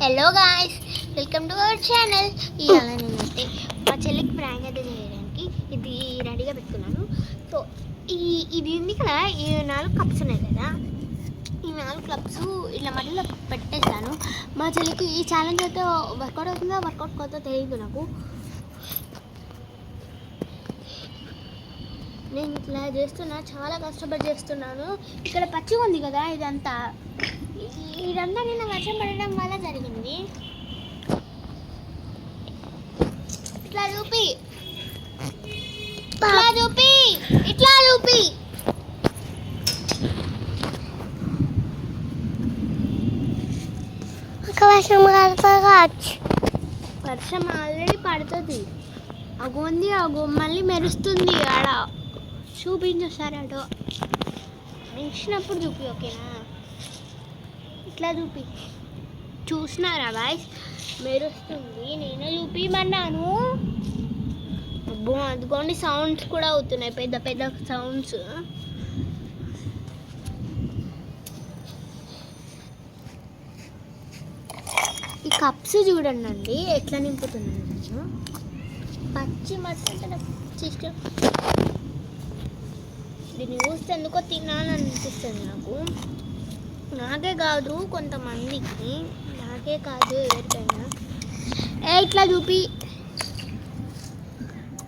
Hello guys, welcome to our channel. ఇవాళ నేనైతే మా చెల్లికి ప్రాంక్ అయితే చేయడానికి ఇది రెడీగా పెట్టుకున్నాను. సో ఇది ఉంది కదా, ఈ 4 కప్స్ ఉన్నాయి కదా, ఈ 4 కప్స్ ఇట్లా మధ్యలో పెట్టేసాను. మా చెల్లికి ఈ ఛాలెంజ్ అయితే వర్కౌట్ అవుతుందో వర్కౌట్ అవుతుందో తెలియదు నాకు. నేను ఇట్లా చేస్తున్నా, చాలా కష్టపడి చేస్తున్నాను. ఇక్కడ పచ్చిగా ఉంది కదా, ఇదంతా నిన్న వర్షం పడడం వల్ల జరిగింది. ఇట్లా చూపి వర్షం ఆల్రెడీ పడుతుంది. అగోంది మళ్ళీ మెరుస్తుంది. ఆడ చూపించొస్తారు. అటో మెరిసినప్పుడు చూపి, ఓకేనా? ఇట్లా చూపి. చూసినారా బాయ్స్? మెరుస్తుంది. నేనే చూపిమన్నాను. అబ్బో, అందుకోండి సౌండ్స్ కూడా అవుతున్నాయి, పెద్ద పెద్ద సౌండ్స్. ఈ కప్స్ చూడండి ఎట్లా నింపుతున్నాను నేను. పచ్చి మసాలా చికెన్ దీన్ని చూస్తే ఎందుకో తినాలనిపిస్తుంది నాకు. నాకే కాదు, కొంతమందికి, నాకే కాదు ఎవరికైనా. ఇట్లా చూపి.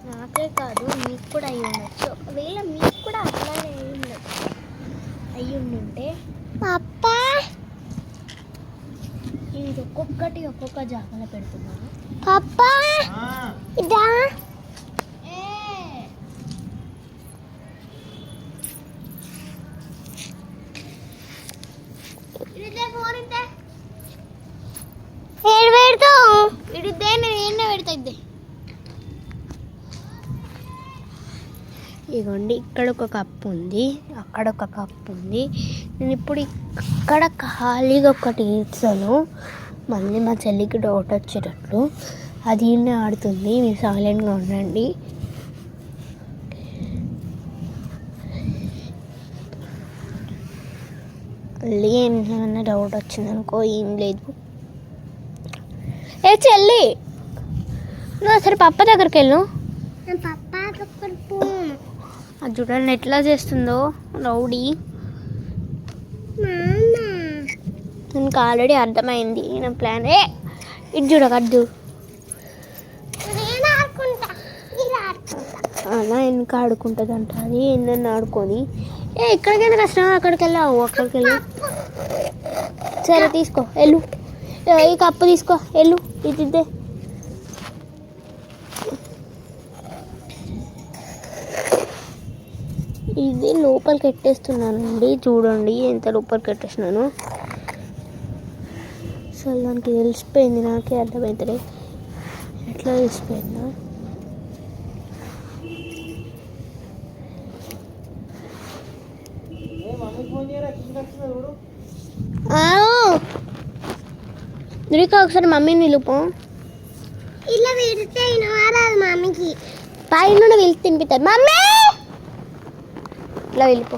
నాకే కాదు, మీకు కూడా అయ్యి ఉండొచ్చు. ఒకవేళ మీకు కూడా అట్లానే అయ్యి ఉండుంటే పాపా, ఇది ఒక్కొక్కటి ఒక్కొక్క జాగాలో పెడుతున్నాను. పాపా ఇదా ఇదిగోండి, ఇక్కడ ఒక కప్పు ఉంది, అక్కడ ఒక కప్పు ఉంది. నేను ఇప్పుడు ఇక్కడ ఖాళీగా ఒకటి ఇస్తాను. మళ్ళీ మా చెల్లికి డౌట్ వచ్చేటట్లు అది ఆడుతుంది. మీరు సైలెంట్గా ఉండండి. మళ్ళీ ఏమన్నా డౌట్ వచ్చిందనుకో, ఏం లేదు. చెల్లి, నువ్వు సరే పప్ప దగ్గరికి వెళ్ళు. అది చూడండి ఎట్లా చేస్తుందో రౌడీ. నాకు ఆల్రెడీ అర్థమైంది నా ప్లాన్. ఇది చూడకద్దు అలా వెనక ఆడుకుంటుందంట. అది ఏందన్నా ఆడుకొని ఎక్కడికైనా కష్టం, అక్కడికి వెళ్ళావు, అక్కడికి వెళ్ళు. సరే తీసుకో, వెళ్ళు. ఈ కప్పు తీసుకో, వెళ్ళు. ఇది ఇది లోపలికి ఎట్టేస్తున్నానండి. చూడండి ఎంత లోపలికి ఎట్టేసినాను. అసలు దానికి తెలిసిపోయింది, నాకే అర్థమవుతుంది ఎట్లా తెలిసిపోయిందా. నువ్వు ఒకసారి మమ్మీని నిలుపు. ఇలా వెళ్తే మమ్మీకి పైన వెళ్తే తినిపిస్తారు. మమ్మీ ఇట్లా వెళ్ళిపో.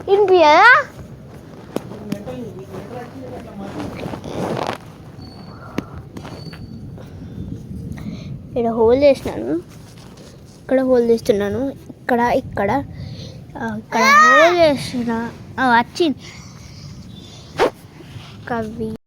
వినిపియా? ఇక్కడ హోల్ చేసినాను, ఇక్కడ హోల్ చేస్తున్నాను, ఇక్కడ ఇక్కడ ఇక్కడ హోల్ చేసిన వచ్చింది కవి.